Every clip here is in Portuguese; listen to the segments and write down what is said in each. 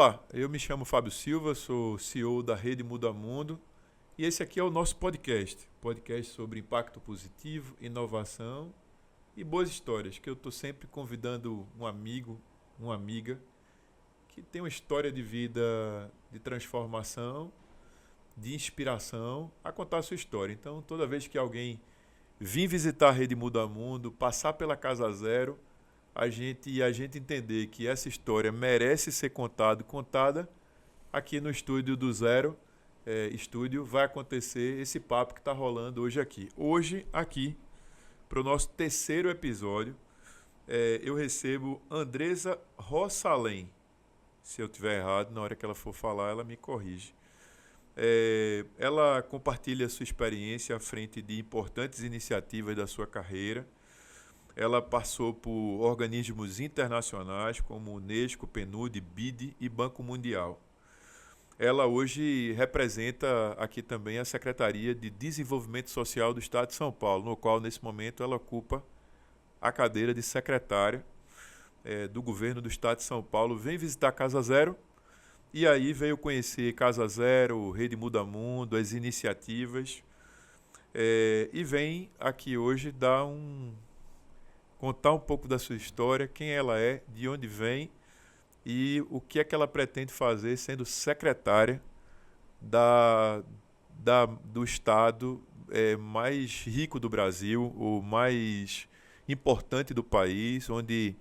Olá, eu me chamo Fábio Silva, sou CEO da Rede Muda Mundo e esse aqui é o nosso podcast sobre impacto positivo, inovação e boas histórias, que eu estou sempre convidando um amigo, uma amiga que tem uma história de vida de transformação, de inspiração a contar a sua história. Então, toda vez que alguém vir visitar a Rede Muda Mundo, passar pela Casa Zero, a gente entender que essa história merece ser contada aqui no estúdio do Zero Estúdio, vai acontecer esse papo que está rolando hoje aqui. Hoje, aqui, para o nosso terceiro episódio, eu recebo Andresa Rossalem. Se eu estiver errado, na hora que ela for falar, ela me corrige. Ela compartilha sua experiência à frente de importantes iniciativas da sua carreira. Ela passou por organismos internacionais como Unesco, PNUD, BID e Banco Mundial. Ela hoje representa aqui também a Secretaria de Desenvolvimento Social do Estado de São Paulo, no qual, nesse momento, ela ocupa a cadeira de secretária do governo do Estado de São Paulo. Vem visitar Casa Zero e aí veio conhecer Casa Zero, Rede Muda Mundo, as iniciativas e vem aqui hoje contar um pouco da sua história, quem ela é, de onde vem e o que é que ela pretende fazer sendo secretária do estado mais rico do Brasil, o mais importante do país, onde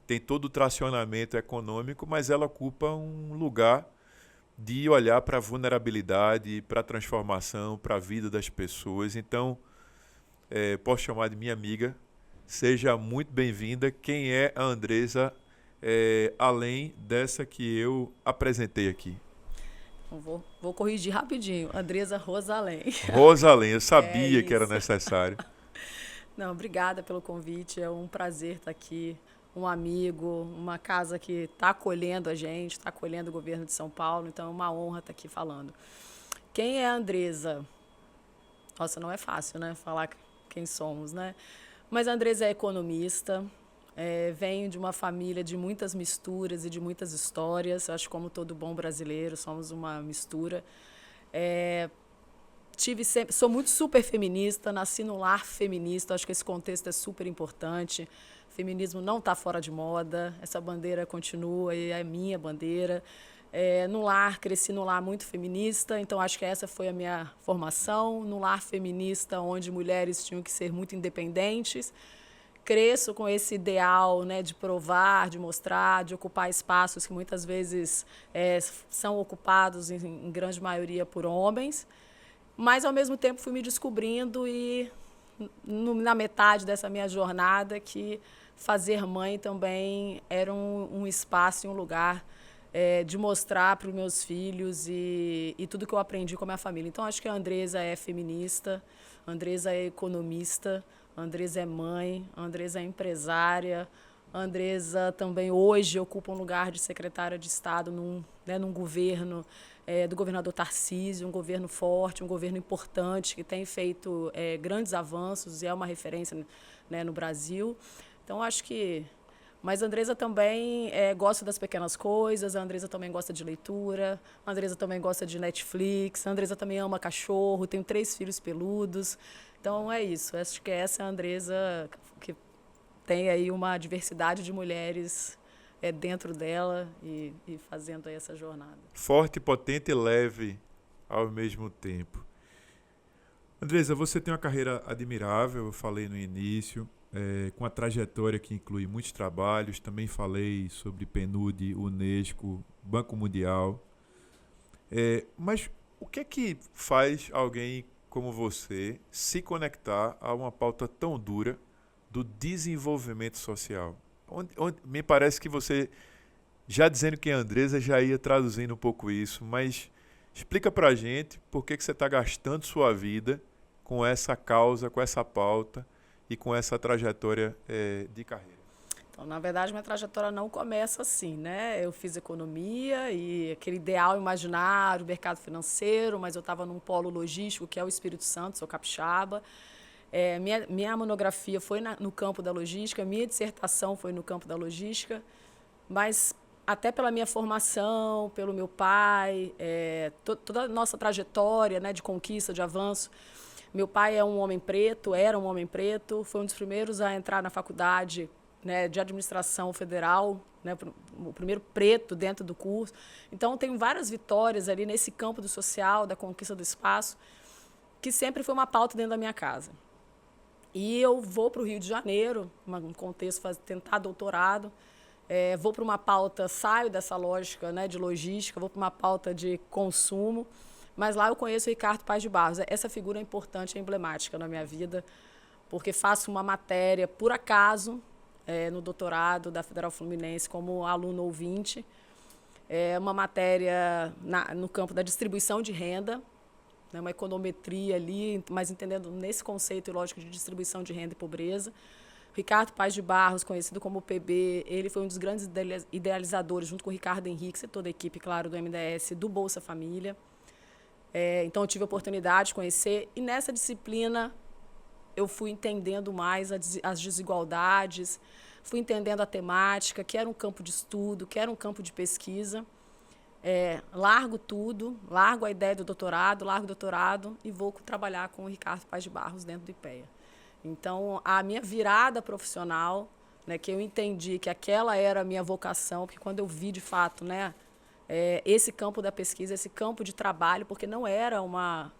tem todo o tracionamento econômico, mas ela ocupa um lugar de olhar para a vulnerabilidade, para a transformação, para a vida das pessoas. Então, posso chamar de minha amiga. Seja muito bem-vinda. Quem é a Andresa, além dessa que eu apresentei aqui? Vou corrigir rapidinho. Andresa Rossalem. Rossalem, eu sabia que era necessário. Não, obrigada pelo convite. É um prazer estar aqui. Um amigo, uma casa que está acolhendo a gente, está acolhendo o governo de São Paulo. Então é uma honra estar aqui falando. Quem é a Andresa? Nossa, não é fácil, né? Falar quem somos, né? Mas a Andresa é economista, venho de uma família de muitas misturas e de muitas histórias. Acho que como todo bom brasileiro, somos uma mistura. Sou muito super feminista, nasci num lar feminista, acho que esse contexto é super importante. O feminismo não está fora de moda, essa bandeira continua e é minha bandeira. Cresci num lar muito feminista, então acho que essa foi a minha formação, num lar feminista onde mulheres tinham que ser muito independentes. Cresço com esse ideal, né, de provar, de mostrar, de ocupar espaços que muitas vezes são ocupados, em grande maioria, por homens. Mas, ao mesmo tempo, fui me descobrindo e, na metade dessa minha jornada, que fazer mãe também era um espaço e um lugar de mostrar para os meus filhos e tudo que eu aprendi com a minha família. Então, acho que a Andresa é feminista, a Andresa é economista, a Andresa é mãe, a Andresa é empresária, a Andresa também hoje ocupa um lugar de secretária de Estado num governo do governador Tarcísio, um governo forte, um governo importante, que tem feito grandes avanços e é uma referência, né, no Brasil. Então, acho que... Mas a Andresa também gosta das pequenas coisas, a Andresa também gosta de leitura, a Andresa também gosta de Netflix, a Andresa também ama cachorro, tenho 3 filhos peludos. Então, é isso. Acho que essa é a Andresa que tem aí uma diversidade de mulheres dentro dela e fazendo aí essa jornada. Forte, potente e leve ao mesmo tempo. Andresa, você tem uma carreira admirável, eu falei no início, com a trajetória que inclui muitos trabalhos, também falei sobre PNUD, Unesco, Banco Mundial. Mas o que é que faz alguém como você se conectar a uma pauta tão dura do desenvolvimento social? Me parece que você, já dizendo quem é a Andresa, já ia traduzindo um pouco isso, mas explica pra gente por que você está gastando sua vida com essa causa, com essa pauta e com essa trajetória de carreira. Então, na verdade, minha trajetória não começa assim, né? Eu fiz economia e aquele ideal imaginário, mercado financeiro, mas eu estava num polo logístico, que é o Espírito Santo, sou capixaba. Minha monografia foi no campo da logística, minha dissertação foi no campo da logística, mas até pela minha formação, pelo meu pai, toda a nossa trajetória, né, de conquista, de avanço. Meu pai é um homem preto, era um homem preto, foi um dos primeiros a entrar na faculdade, né, de administração federal, né, o primeiro preto dentro do curso. Então, tenho várias vitórias ali nesse campo do social, da conquista do espaço, que sempre foi uma pauta dentro da minha casa. E eu vou para o Rio de Janeiro, um contexto, tentar doutorado, vou para uma pauta, saio dessa lógica, né, de logística, vou para uma pauta de consumo, mas lá eu conheço o Ricardo Paes de Barros. Essa figura é importante, é emblemática na minha vida, porque faço uma matéria, por acaso, no doutorado da Federal Fluminense, como aluno ouvinte, uma matéria no campo da distribuição de renda, né, uma econometria ali, mas entendendo nesse conceito e lógico de distribuição de renda e pobreza. Ricardo Paes de Barros, conhecido como PB, ele foi um dos grandes idealizadores, junto com o Ricardo Henrique e toda a equipe, claro, do MDS, do Bolsa Família. Então, eu tive a oportunidade de conhecer, e nessa disciplina eu fui entendendo mais as desigualdades, fui entendendo a temática, que era um campo de estudo, que era um campo de pesquisa. Largo tudo, largo a ideia do doutorado, largo o doutorado e vou trabalhar com o Ricardo Paes de Barros dentro do IPEA. Então, a minha virada profissional, né, que eu entendi que aquela era a minha vocação, porque quando eu vi, de fato, né, esse campo da pesquisa, esse campo de trabalho, porque não era uma...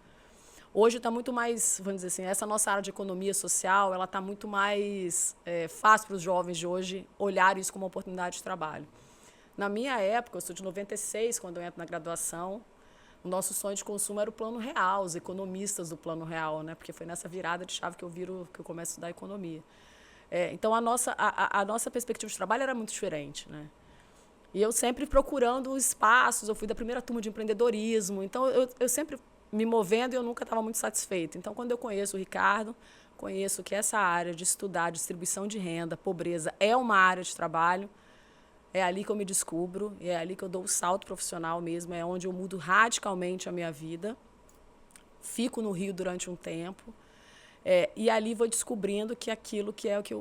Hoje está muito mais, vamos dizer assim, essa nossa área de economia social, ela está muito mais fácil para os jovens de hoje olharem isso como uma oportunidade de trabalho. Na minha época, eu sou de 96, quando eu entro na graduação, o nosso sonho de consumo era o Plano Real, os economistas do Plano Real, né? Porque foi nessa virada de chave que eu começo a estudar economia. Então, a nossa perspectiva de trabalho era muito diferente, né? E eu sempre procurando espaços, eu fui da primeira turma de empreendedorismo, então eu sempre me movendo e eu nunca estava muito satisfeita. Então, quando eu conheço o Ricardo, conheço que essa área de estudar distribuição de renda, pobreza, é uma área de trabalho, é ali que eu me descubro, é ali que eu dou o salto profissional mesmo, é onde eu mudo radicalmente a minha vida. Fico no Rio durante um tempo, e ali vou descobrindo que aquilo que é o que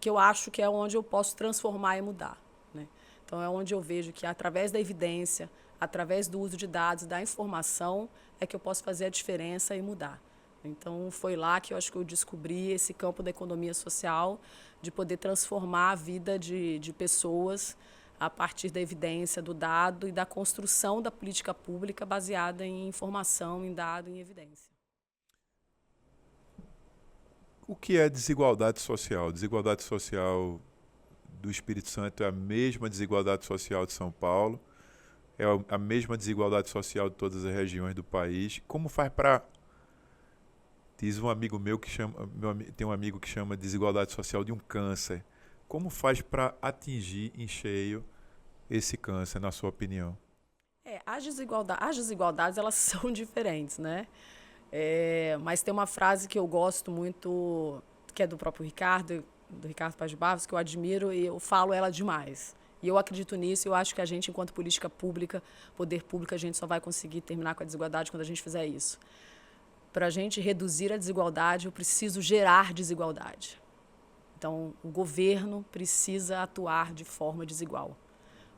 eu acho que é onde eu posso transformar e mudar, né? Então, é onde eu vejo que, através da evidência, através do uso de dados, da informação, é que eu posso fazer a diferença e mudar. Então, foi lá que eu acho que eu descobri esse campo da economia social, de poder transformar a vida de pessoas a partir da evidência, do dado e da construção da política pública baseada em informação, em dado, em evidência. O que é desigualdade social? Desigualdade social do Espírito Santo é a mesma desigualdade social de São Paulo? É a mesma desigualdade social de todas as regiões do país? Como faz para... Diz um amigo meu que chama... Tem um amigo que chama desigualdade social de um câncer. Como faz para atingir em cheio esse câncer, na sua opinião? As desigualdades, elas são diferentes, né? Mas tem uma frase que eu gosto muito, que é do próprio Ricardo Paes de Barros, que eu admiro e eu falo ela demais. E eu acredito nisso, e eu acho que a gente, enquanto política pública, poder público, a gente só vai conseguir terminar com a desigualdade quando a gente fizer isso. Para a gente reduzir a desigualdade, eu preciso gerar desigualdade. Então, o governo precisa atuar de forma desigual.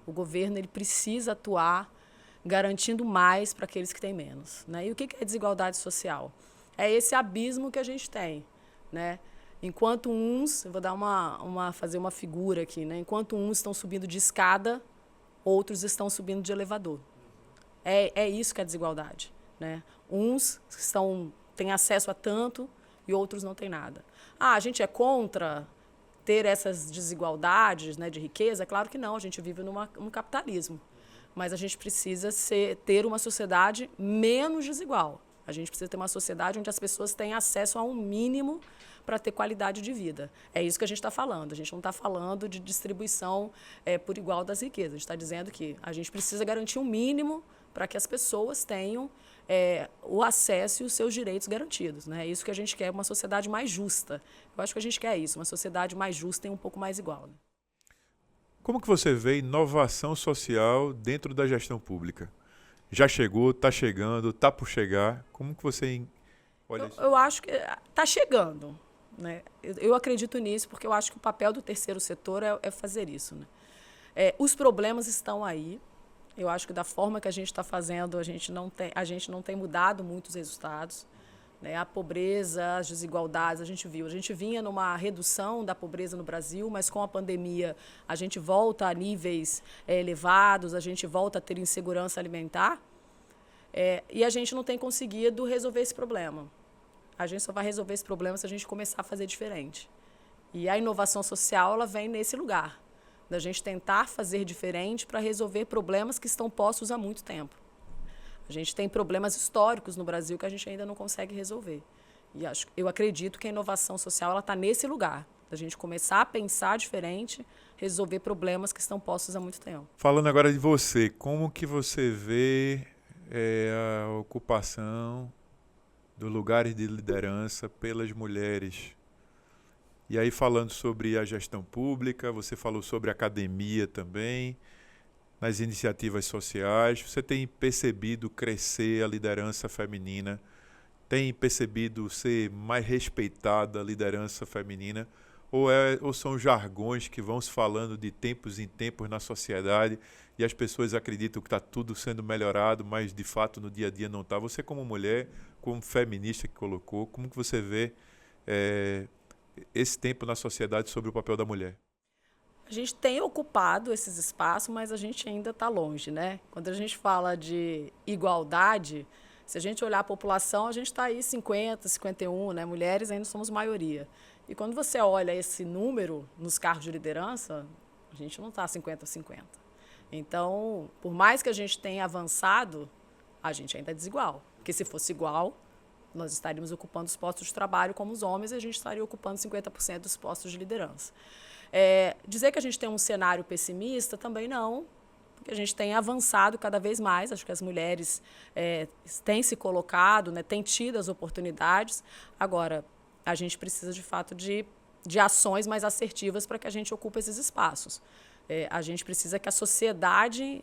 O governo ele precisa atuar garantindo mais para aqueles que têm menos, né? E o que é desigualdade social? É esse abismo que a gente tem, né? Enquanto uns, eu vou dar fazer uma figura aqui, né? Enquanto uns estão subindo de escada, outros estão subindo de elevador. É isso que é desigualdade, né? Uns têm acesso a tanto e outros não têm nada. A gente é contra ter essas desigualdades, né, de riqueza? Claro que não, a gente vive num capitalismo. Mas a gente precisa ter uma sociedade menos desigual. A gente precisa ter uma sociedade onde as pessoas têm acesso a um mínimo para ter qualidade de vida. É isso que a gente está falando. A gente não está falando de distribuição por igual das riquezas. A gente está dizendo que a gente precisa garantir um mínimo para que as pessoas tenham o acesso e os seus direitos garantidos, né? É isso que a gente quer, uma sociedade mais justa. Eu acho que a gente quer isso, uma sociedade mais justa e um pouco mais igual, né? Como que você vê inovação social dentro da gestão pública? Já chegou, está chegando, está por chegar? Como que você olha isso? Eu acho que está chegando, né? Eu acredito nisso porque eu acho que o papel do terceiro setor é fazer isso, né? Os problemas estão aí. Eu acho que da forma que a gente está fazendo, a gente não tem mudado muitos resultados. Né? A pobreza, as desigualdades, a gente viu. A gente vinha numa redução da pobreza no Brasil, mas com a pandemia a gente volta a níveis elevados, a gente volta a ter insegurança alimentar. E a gente não tem conseguido resolver esse problema. A gente só vai resolver esse problema se a gente começar a fazer diferente. E a inovação social, ela vem nesse lugar, da gente tentar fazer diferente para resolver problemas que estão postos há muito tempo. A gente tem problemas históricos no Brasil que a gente ainda não consegue resolver. E eu acredito que a inovação social está nesse lugar, da gente começar a pensar diferente, resolver problemas que estão postos há muito tempo. Falando agora de você, como que você vê a ocupação dos lugares de liderança pelas mulheres? E aí, falando sobre a gestão pública, você falou sobre a academia também, nas iniciativas sociais. Você tem percebido crescer a liderança feminina? Tem percebido ser mais respeitada a liderança feminina? Ou são jargões que vão se falando de tempos em tempos na sociedade e as pessoas acreditam que está tudo sendo melhorado, mas de fato no dia a dia não está? Você, como mulher, como feminista que colocou, como que você vê esse tempo na sociedade sobre o papel da mulher? A gente tem ocupado esses espaços, mas a gente ainda está longe, né? Quando a gente fala de igualdade, se a gente olhar a população, a gente está aí 50, 51, né? Mulheres ainda somos maioria. E quando você olha esse número nos cargos de liderança, a gente não está 50-50. Então, por mais que a gente tenha avançado, a gente ainda é desigual. Porque se fosse igual, nós estaríamos ocupando os postos de trabalho como os homens e a gente estaria ocupando 50% dos postos de liderança. Dizer que a gente tem um cenário pessimista, também não, porque a gente tem avançado cada vez mais. Acho que as mulheres têm se colocado, né, têm tido as oportunidades. Agora, a gente precisa, de fato, de ações mais assertivas para que a gente ocupe esses espaços. A gente precisa que a sociedade...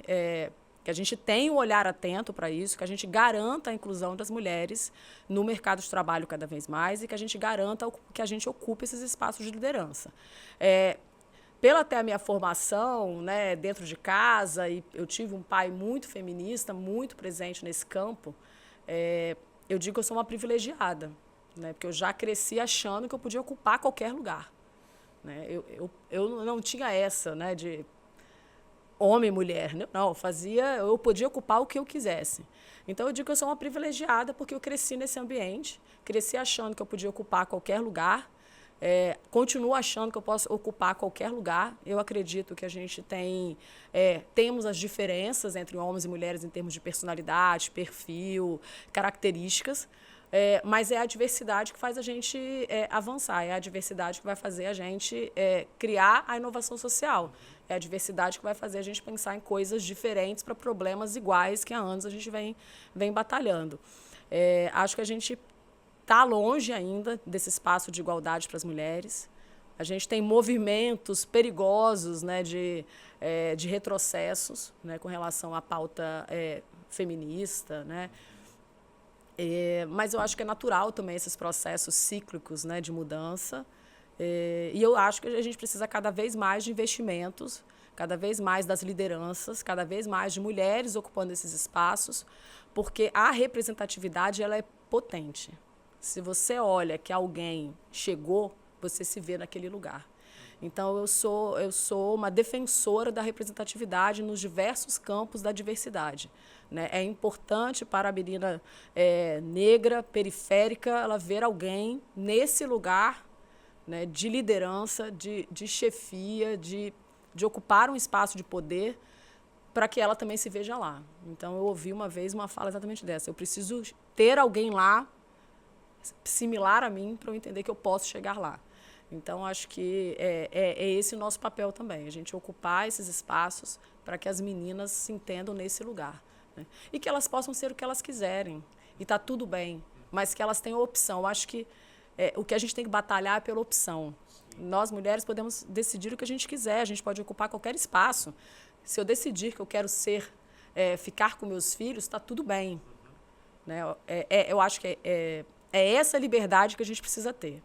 que a gente tenha um olhar atento para isso, que a gente garanta a inclusão das mulheres no mercado de trabalho cada vez mais e que a gente garanta que a gente ocupe esses espaços de liderança. Pela até a minha formação, né, dentro de casa, e eu tive um pai muito feminista, muito presente nesse campo, eu digo que eu sou uma privilegiada, né, porque eu já cresci achando que eu podia ocupar qualquer lugar. Né? Eu não tinha essa, né, de... homem e mulher, não, eu podia ocupar o que eu quisesse. Então, eu digo que eu sou uma privilegiada porque eu cresci nesse ambiente, cresci achando que eu podia ocupar qualquer lugar, continuo achando que eu posso ocupar qualquer lugar. Eu acredito que a gente temos as diferenças entre homens e mulheres em termos de personalidade, perfil, características, mas é a diversidade que faz a gente avançar, é a diversidade que vai fazer a gente criar a inovação social. É a diversidade que vai fazer a gente pensar em coisas diferentes para problemas iguais que há anos a gente vem batalhando. Acho que a gente está longe ainda desse espaço de igualdade para as mulheres. A gente tem movimentos perigosos, né, de retrocessos, né, com relação à pauta feminista, né? Mas eu acho que é natural também esses processos cíclicos, né, de mudança. E eu acho que a gente precisa cada vez mais de investimentos, cada vez mais das lideranças, cada vez mais de mulheres ocupando esses espaços, porque a representatividade ela é potente. Se você olha que alguém chegou, você se vê naquele lugar. Então, eu sou uma defensora da representatividade nos diversos campos da diversidade. Né? É importante para a menina negra, periférica, ela ver alguém nesse lugar, né, de liderança, de chefia, de ocupar um espaço de poder, para que ela também se veja lá. Então, eu ouvi uma vez uma fala exatamente dessa. Eu preciso ter alguém lá, similar a mim, para eu entender que eu posso chegar lá. Então, acho que é esse o nosso papel também, a gente ocupar esses espaços para que as meninas se entendam nesse lugar. Né? E que elas possam ser o que elas quiserem. E está tudo bem, mas que elas tenham opção. Acho que o que a gente tem que batalhar é pela opção. Nós, mulheres, podemos decidir o que a gente quiser, a gente pode ocupar qualquer espaço. Se eu decidir que eu quero ficar com meus filhos, está tudo bem. Né? Eu acho que é essa liberdade que a gente precisa ter.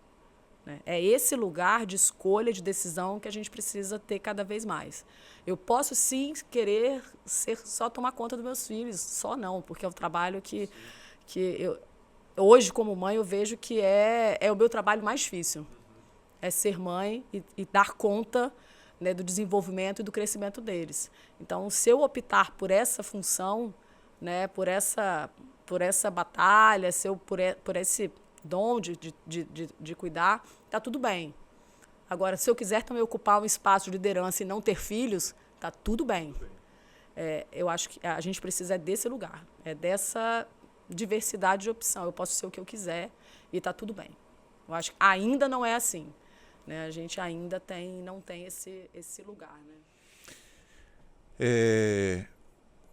né? É esse lugar de escolha, de decisão que a gente precisa ter cada vez mais. Eu posso, sim, querer só tomar conta dos meus filhos, só não, porque é o trabalho que eu, hoje, como mãe, eu vejo que é o meu trabalho mais difícil. É ser mãe e dar conta, né, do desenvolvimento e do crescimento deles. Então, se eu optar por essa função, né, por essa batalha, se eu por esse dom de cuidar, está tudo bem. Agora, se eu quiser também ocupar um espaço de liderança e não ter filhos, está tudo bem. Eu acho que a gente precisa desse lugar, dessa diversidade de opção. Eu posso ser o que eu quiser e está tudo bem. Eu acho que ainda não é assim, né? A gente ainda não tem esse lugar, né?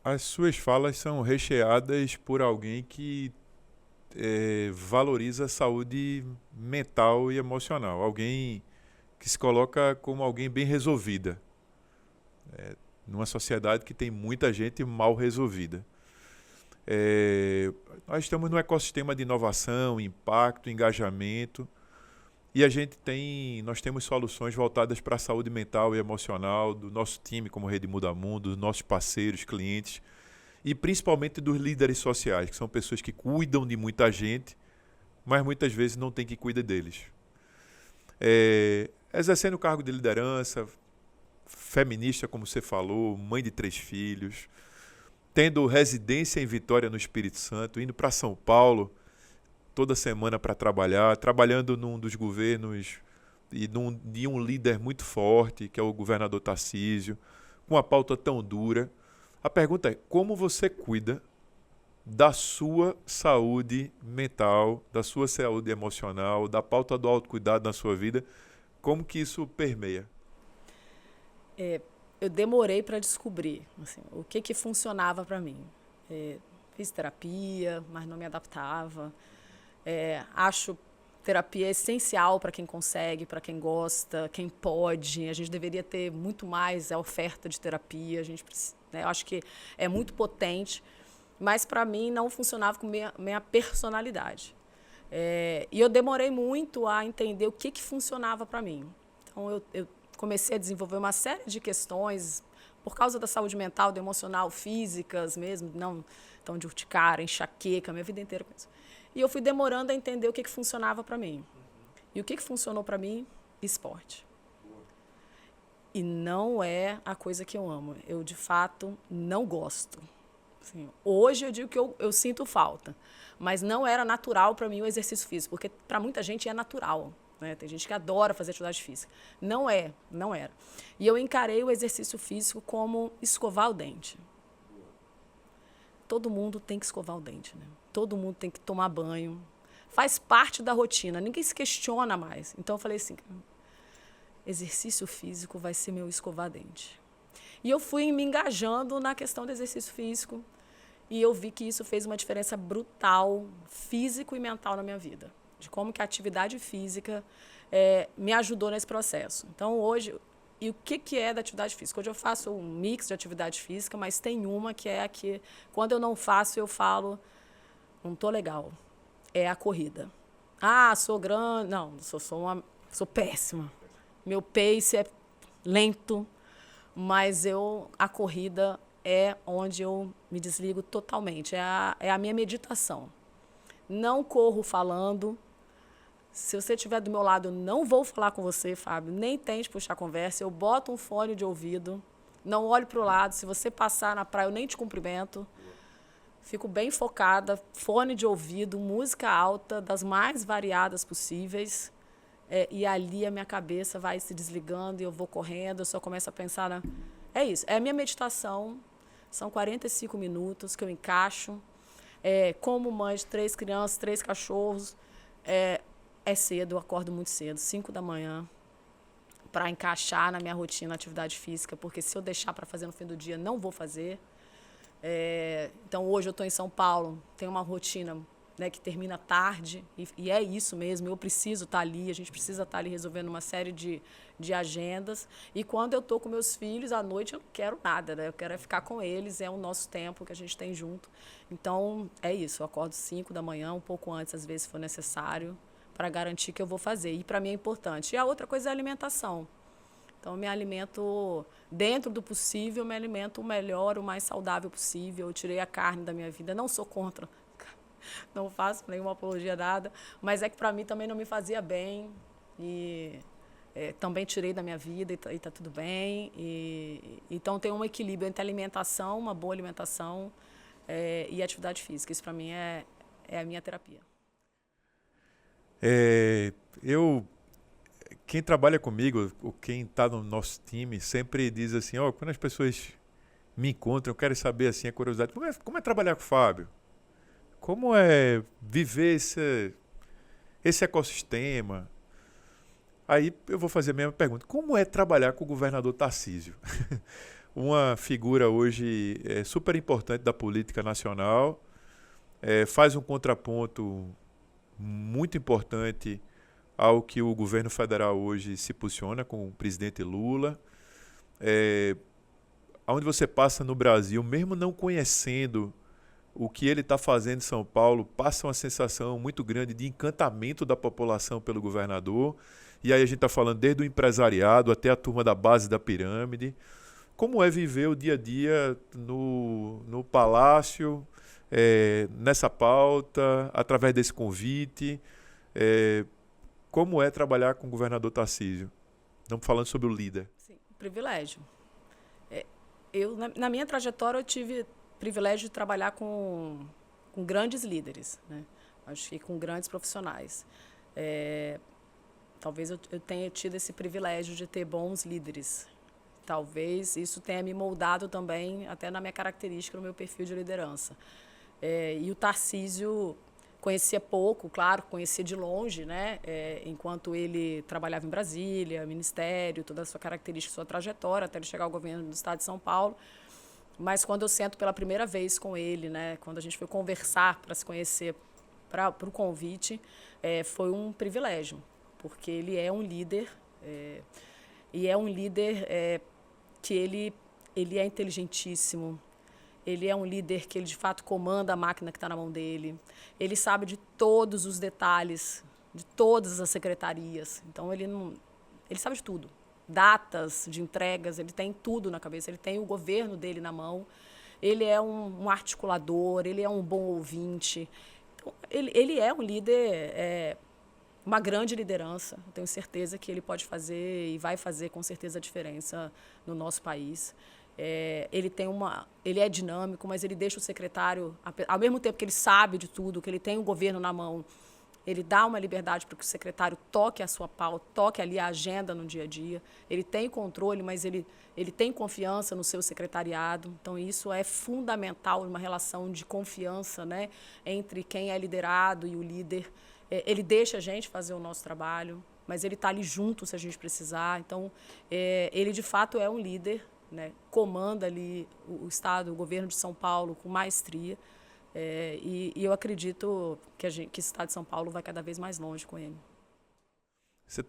As suas falas são recheadas por alguém que valoriza a saúde mental e emocional. Alguém que se coloca como alguém bem resolvida. Numa sociedade que tem muita gente mal resolvida. Nós estamos num ecossistema de inovação, impacto, engajamento, e nós temos soluções voltadas para a saúde mental e emocional do nosso time como Rede Muda Mundo, dos nossos parceiros, clientes, e principalmente dos líderes sociais, que são pessoas que cuidam de muita gente, mas muitas vezes não tem quem cuida deles. Exercendo o cargo de liderança, feminista, como você falou, mãe de 3 filhos, tendo residência em Vitória, no Espírito Santo, indo para São Paulo toda semana para trabalhar, trabalhando num dos governos e de um líder muito forte, que é o governador Tarcísio, com uma pauta tão dura. A pergunta é, como você cuida da sua saúde mental, da sua saúde emocional, da pauta do autocuidado na sua vida? Como que isso permeia? Eu demorei para descobrir assim, o que funcionava para mim. Fiz terapia, mas não me adaptava. Acho terapia essencial para quem consegue, para quem gosta, quem pode. A gente deveria ter muito mais a oferta de terapia. Eu acho que é muito potente, mas para mim não funcionava com minha personalidade. E eu demorei muito a entender o que funcionava para mim. Então, eu comecei a desenvolver uma série de questões por causa da saúde mental, do emocional, físicas mesmo, não então de urticária, enxaqueca, minha vida inteira com isso. E eu fui demorando a entender o que funcionava para mim. E o que funcionou para mim? Esporte. E não é a coisa que eu amo. Eu, de fato, não gosto. Assim, hoje eu digo que eu sinto falta. Mas não era natural para mim o exercício físico, porque para muita gente é natural. Né? Tem gente que adora fazer atividade física. Não era. E eu encarei o exercício físico como escovar o dente. Todo mundo tem que escovar o dente, né? Todo mundo tem que tomar banho. Faz parte da rotina, ninguém se questiona mais. Então eu falei assim, exercício físico vai ser meu escovar dente. E eu fui me engajando na questão do exercício físico e eu vi que isso fez uma diferença brutal, físico e mental na minha vida. De como que a atividade física me ajudou nesse processo. Então hoje, e o que é da atividade física? Hoje eu faço um mix de atividade física, mas tem uma que é a que, quando eu não faço, eu falo, não estou legal. É a corrida. Sou grande. Não, sou péssima. Meu pace é lento, mas a corrida é onde eu me desligo totalmente. É a minha meditação. Não corro falando. Se você estiver do meu lado, eu não vou falar com você, Fábio. Nem tente puxar conversa. Eu boto um fone de ouvido, não olho para o lado. Se você passar na praia, eu nem te cumprimento. Fico bem focada, fone de ouvido, música alta, das mais variadas possíveis. E ali a minha cabeça vai se desligando e eu vou correndo, eu só começo a pensar É isso, é a minha meditação. São 45 minutos que eu encaixo. Como mãe de 3 crianças, 3 cachorros. É cedo, eu acordo muito cedo, 5 da manhã, para encaixar na minha rotina a atividade física, porque se eu deixar para fazer no fim do dia, não vou fazer. Então, hoje eu estou em São Paulo, tenho uma rotina, né, que termina tarde, e é isso mesmo, eu preciso estar ali, a gente precisa estar ali resolvendo uma série de agendas. E quando eu estou com meus filhos, à noite eu não quero nada, né? Eu quero ficar com eles, é o nosso tempo que a gente tem junto. Então, é isso, eu acordo 5 da manhã, um pouco antes, às vezes, se for necessário, para garantir que eu vou fazer. E para mim é importante. E a outra coisa é a alimentação. Então, eu me alimento, dentro do possível, eu me alimento o melhor, o mais saudável possível. Eu tirei a carne da minha vida. Não sou contra, não faço nenhuma apologia nada, mas é que para mim também não me fazia bem. E também tirei da minha vida e tá tudo bem. Então, tem um equilíbrio entre alimentação, uma boa alimentação e atividade física. Isso, para mim, é a minha terapia. Quem trabalha comigo, ou quem está no nosso time, sempre diz assim, quando as pessoas me encontram, eu quero saber assim, a curiosidade, como é trabalhar com o Fábio? Como é viver esse ecossistema? Aí eu vou fazer a mesma pergunta. Como é trabalhar com o governador Tarcísio? Uma figura hoje super importante da política nacional, faz um contraponto muito importante ao que o governo federal hoje se posiciona com o presidente Lula. Onde você passa no Brasil, mesmo não conhecendo o que ele está fazendo em São Paulo, passa uma sensação muito grande de encantamento da população pelo governador. E aí a gente está falando desde o empresariado até a turma da base da pirâmide. Como é viver o dia a dia no Palácio, nessa pauta, através desse convite? Como é trabalhar com o governador Tarcísio? Estamos falando sobre o líder. Sim, privilégio. Na minha trajetória, eu tive privilégio de trabalhar com grandes líderes, né? Acho que com grandes profissionais. Talvez eu tenha tido esse privilégio de ter bons líderes. Talvez isso tenha me moldado também, até na minha característica, no meu perfil de liderança. E o Tarcísio conhecia pouco, claro, conhecia de longe, né? Enquanto ele trabalhava em Brasília, ministério, toda a sua característica, sua trajetória, até ele chegar ao governo do estado de São Paulo. Mas quando eu sento pela primeira vez com ele, né? Quando a gente foi conversar para se conhecer para o convite, foi um privilégio, porque ele é um líder, e é um líder que ele é inteligentíssimo. Ele é um líder que ele, de fato, comanda a máquina que está na mão dele. Ele sabe de todos os detalhes, de todas as secretarias. Então, ele sabe de tudo. Datas de entregas, ele tem tudo na cabeça. Ele tem o governo dele na mão. Ele é um articulador, ele é um bom ouvinte. Então, ele é um líder, uma grande liderança. Eu tenho certeza que ele pode fazer e vai fazer, com certeza, a diferença no nosso país. Ele é dinâmico, mas ele deixa o secretário, ao mesmo tempo que ele sabe de tudo, que ele tem o governo na mão, ele dá uma liberdade para que o secretário toque a sua pauta, toque ali a agenda no dia a dia. Ele tem controle, mas ele tem confiança no seu secretariado. Então, isso é fundamental, uma relação de confiança, né, entre quem é liderado e o líder. Ele deixa a gente fazer o nosso trabalho, mas ele está ali junto se a gente precisar. Então, ele, de fato, é um líder, né, comanda ali o Estado, o governo de São Paulo com maestria, e eu acredito que esse Estado de São Paulo vai cada vez mais longe com ele. Você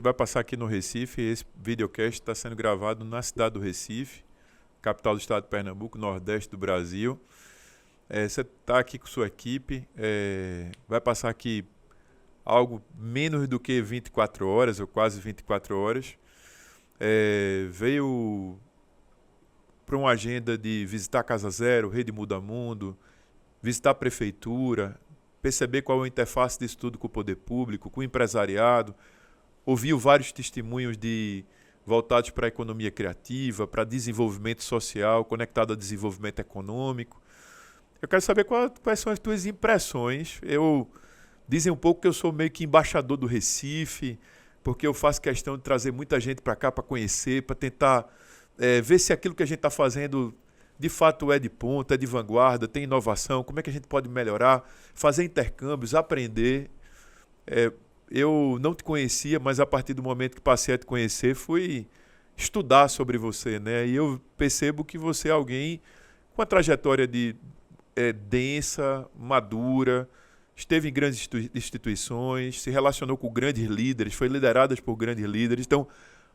vai passar aqui no Recife, esse videocast está sendo gravado na cidade do Recife, capital do estado de Pernambuco, nordeste do Brasil. Você está aqui com sua equipe, vai passar aqui algo menos do que 24 horas, ou quase 24 horas. Veio para uma agenda de visitar Casa Zero, Rede Muda Mundo, visitar a prefeitura, perceber qual é a interface disso tudo com o poder público, com o empresariado, ouviu vários testemunhos voltados para a economia criativa, para desenvolvimento social, conectado ao desenvolvimento econômico. Eu quero saber quais são as tuas impressões. Dizem um pouco que eu sou meio que embaixador do Recife, porque eu faço questão de trazer muita gente para cá para conhecer, para tentar ver se aquilo que a gente está fazendo de fato é de ponta, é de vanguarda, tem inovação, como é que a gente pode melhorar, fazer intercâmbios, aprender. Eu não te conhecia, mas a partir do momento que passei a te conhecer, fui estudar sobre você, né? E eu percebo que você é alguém com uma trajetória densa, madura, esteve em grandes instituições, se relacionou com grandes líderes, foi liderada por grandes líderes. Então,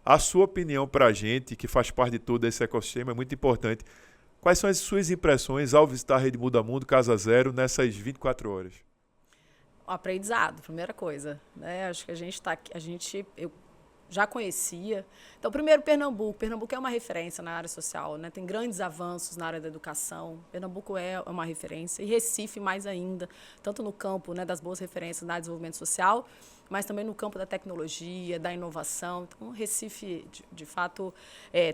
a sua opinião para a gente, que faz parte de todo esse ecossistema, é muito importante. Quais são as suas impressões ao visitar a Rede Muda Mundo, Casa Zero, nessas 24 horas? Aprendizado, primeira coisa, né? Acho que eu já conhecia. Então, primeiro, Pernambuco. Pernambuco é uma referência na área social, né? Tem grandes avanços na área da educação. Pernambuco é uma referência. E Recife, mais ainda, tanto no campo, né, das boas referências na área de desenvolvimento social, mas também no campo da tecnologia, da inovação. Então, Recife, de fato,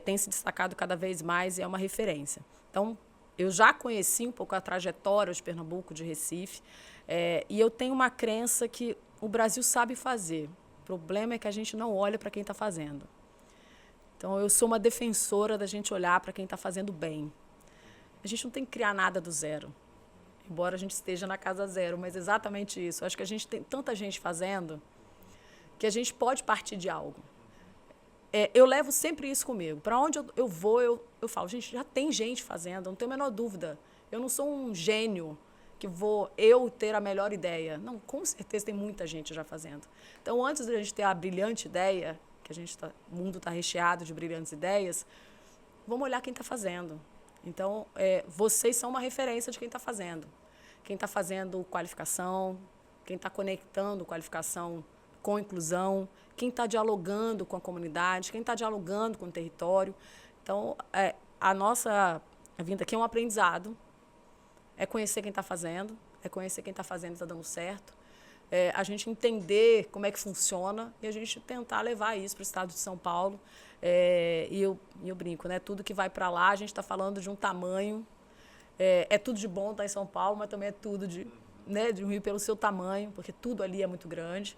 tem se destacado cada vez mais e é uma referência. Então, eu já conheci um pouco a trajetória de Pernambuco, de Recife, e eu tenho uma crença que o Brasil sabe fazer. O problema é que a gente não olha para quem está fazendo. Então, eu sou uma defensora da gente olhar para quem está fazendo bem. A gente não tem que criar nada do zero, embora a gente esteja na casa zero, mas exatamente isso. Eu acho que a gente tem tanta gente fazendo que a gente pode partir de algo. Eu levo sempre isso comigo. Para onde eu vou, eu falo, gente, já tem gente fazendo, não tenho a menor dúvida. Eu não sou um gênio que vou eu ter a melhor ideia. Não, com certeza tem muita gente já fazendo. Então, antes de a gente ter a brilhante ideia, que o mundo está recheado de brilhantes ideias, vamos olhar quem está fazendo. Então, vocês são uma referência de quem está fazendo. Quem está fazendo qualificação, quem está conectando qualificação com inclusão, quem está dialogando com a comunidade, quem está dialogando com o território. Então, a nossa vinda aqui é um aprendizado, é conhecer quem está fazendo, é conhecer quem está fazendo e está dando certo, a gente entender como é que funciona e a gente tentar levar isso para o estado de São Paulo. E eu brinco, né? Tudo que vai para lá, a gente está falando de um tamanho, é tudo de bom estar em São Paulo, mas também é tudo de um Rio pelo seu tamanho, porque tudo ali é muito grande.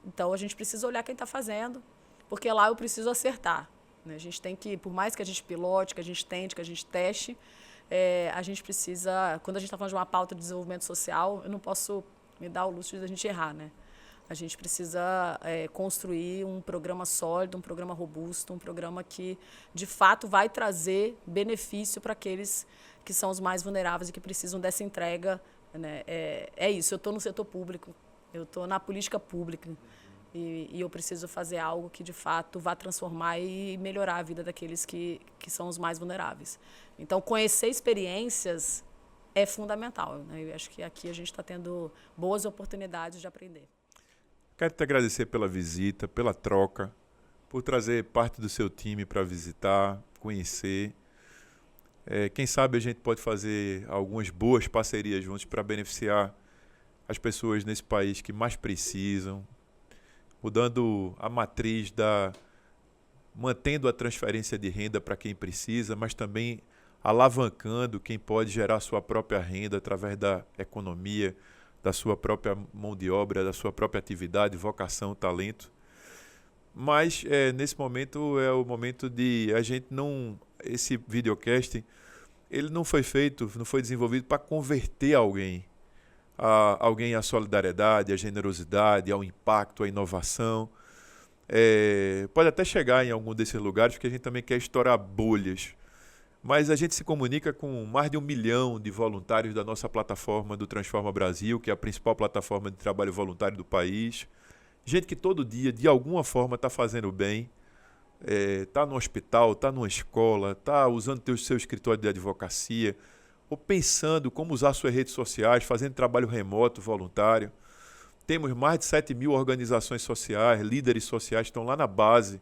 Então, a gente precisa olhar quem está fazendo, porque lá eu preciso acertar. Né? A gente tem que, por mais que a gente pilote, que a gente tente, que a gente teste, a gente precisa, quando a gente está falando de uma pauta de desenvolvimento social, eu não posso me dar o luxo de a gente errar. Né? A gente precisa construir um programa sólido, um programa robusto, um programa que, de fato, vai trazer benefício para aqueles que são os mais vulneráveis e que precisam dessa entrega. Né? É isso, eu estou no setor público, eu estou na política pública e eu preciso fazer algo que, de fato, vá transformar e melhorar a vida daqueles que são os mais vulneráveis. Então, conhecer experiências é fundamental. Né? Eu acho que aqui a gente está tendo boas oportunidades de aprender. Quero te agradecer pela visita, pela troca, por trazer parte do seu time para visitar, conhecer. Quem sabe a gente pode fazer algumas boas parcerias juntos para beneficiar as pessoas nesse país que mais precisam, mudando a matriz mantendo a transferência de renda para quem precisa, mas também alavancando quem pode gerar sua própria renda através da economia, da sua própria mão de obra, da sua própria atividade, vocação, talento. Mas nesse momento é o momento de a gente não... Esse videocast, ele não foi desenvolvido para converter alguém à solidariedade, à generosidade, ao impacto, à inovação. Pode até chegar em algum desses lugares, porque a gente também quer estourar bolhas. Mas a gente se comunica com mais de 1 milhão de voluntários da nossa plataforma do Transforma Brasil, que é a principal plataforma de trabalho voluntário do país. Gente que todo dia, de alguma forma, está fazendo bem. Está no hospital, está numa escola, está usando o seu escritório de advocacia, ou pensando como usar suas redes sociais, fazendo trabalho remoto, voluntário. Temos mais de 7 mil organizações sociais, líderes sociais que estão lá na base,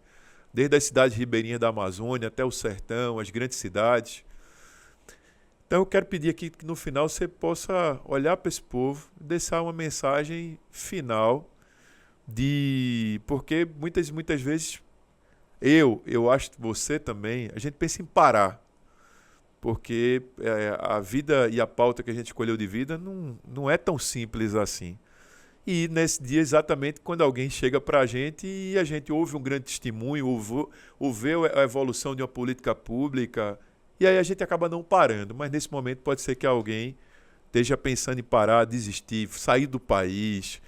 desde as cidades ribeirinhas da Amazônia até o sertão, as grandes cidades. Então eu quero pedir aqui que no final você possa olhar para esse povo e deixar uma mensagem final, porque muitas vezes eu acho que você também, a gente pensa em parar, porque a vida e a pauta que a gente escolheu de vida não é tão simples assim. E nesse dia, exatamente quando alguém chega para a gente e a gente ouve um grande testemunho, ouve a evolução de uma política pública, e aí a gente acaba não parando. Mas nesse momento pode ser que alguém esteja pensando em parar, desistir, sair do país,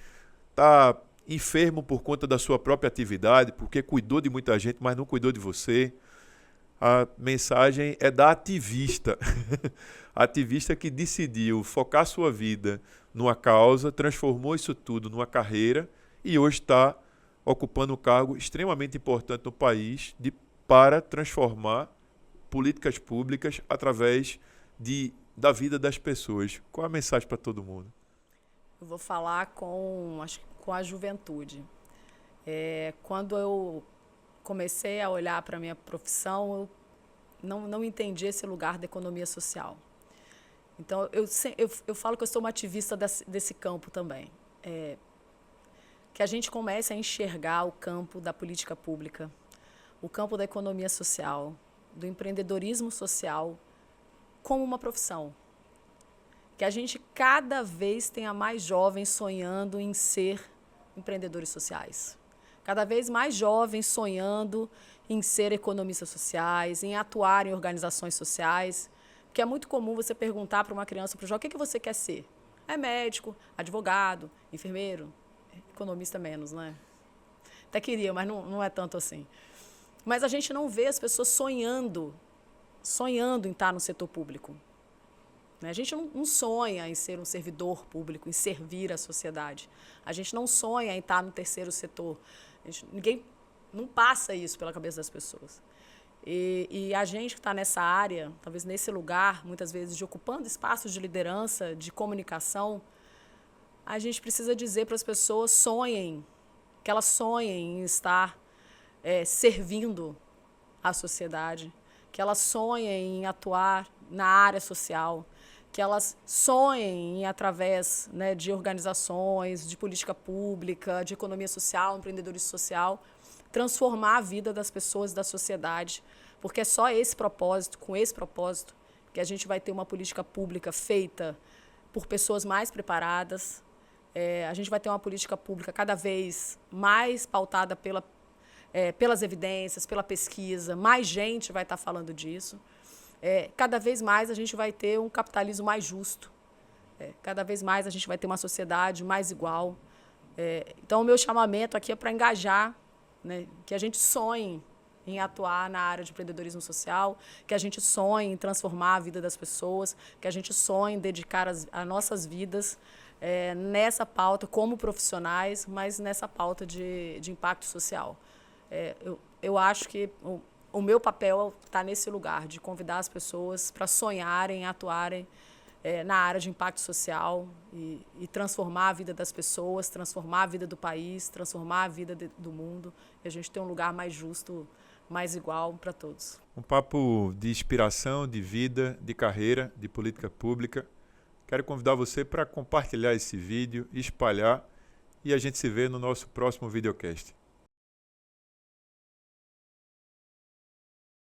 está enfermo por conta da sua própria atividade, porque cuidou de muita gente, mas não cuidou de você. A mensagem é da ativista, ativista que decidiu focar sua vida numa causa, transformou isso tudo numa carreira e hoje está ocupando um cargo extremamente importante no país para transformar políticas públicas através da vida das pessoas. Qual a mensagem para todo mundo? Eu vou falar acho que com a juventude. Quando eu comecei a olhar para a minha profissão, eu não entendi esse lugar da economia social. Então, eu falo que eu sou uma ativista desse campo também. Que a gente comece a enxergar o campo da política pública, o campo da economia social, do empreendedorismo social, como uma profissão. Que a gente cada vez tenha mais jovens sonhando em ser empreendedores sociais. Cada vez mais jovens sonhando em ser economistas sociais, em atuar em organizações sociais. Porque é muito comum você perguntar para uma criança, para o jovem, o que você quer ser? É médico, advogado, enfermeiro, economista menos, né? Até queria, mas não é tanto assim. Mas a gente não vê as pessoas sonhando em estar no setor público. A gente não sonha em ser um servidor público, em servir a sociedade. A gente não sonha em estar no terceiro setor. Ninguém não passa isso pela cabeça das pessoas. E a gente que está nessa área, talvez nesse lugar, muitas vezes, de ocupando espaços de liderança, de comunicação, a gente precisa dizer para as pessoas que elas sonhem em estar servindo a sociedade, que elas sonhem em atuar na área social, que elas sonhem em, através, né, de organizações, de política pública, de economia social, empreendedorismo social, transformar a vida das pessoas, da sociedade, porque é só com esse propósito, que a gente vai ter uma política pública feita por pessoas mais preparadas, a gente vai ter uma política pública cada vez mais pautada pelas evidências, pela pesquisa, mais gente vai estar falando disso. Cada vez mais a gente vai ter um capitalismo mais justo, cada vez mais a gente vai ter uma sociedade mais igual. Então, o meu chamamento aqui é para engajar, né, que a gente sonhe em atuar na área de empreendedorismo social, que a gente sonhe em transformar a vida das pessoas, que a gente sonhe em dedicar as nossas vidas nessa pauta como profissionais, mas nessa pauta de impacto social. Eu acho que o meu papel está nesse lugar, de convidar as pessoas para sonharem, atuarem na área de impacto social e transformar a vida das pessoas, transformar a vida do país, transformar a vida do mundo, e a gente ter um lugar mais justo, mais igual para todos. Um papo de inspiração, de vida, de carreira, de política pública. Quero convidar você para compartilhar esse vídeo, espalhar, e a gente se vê no nosso próximo videocast.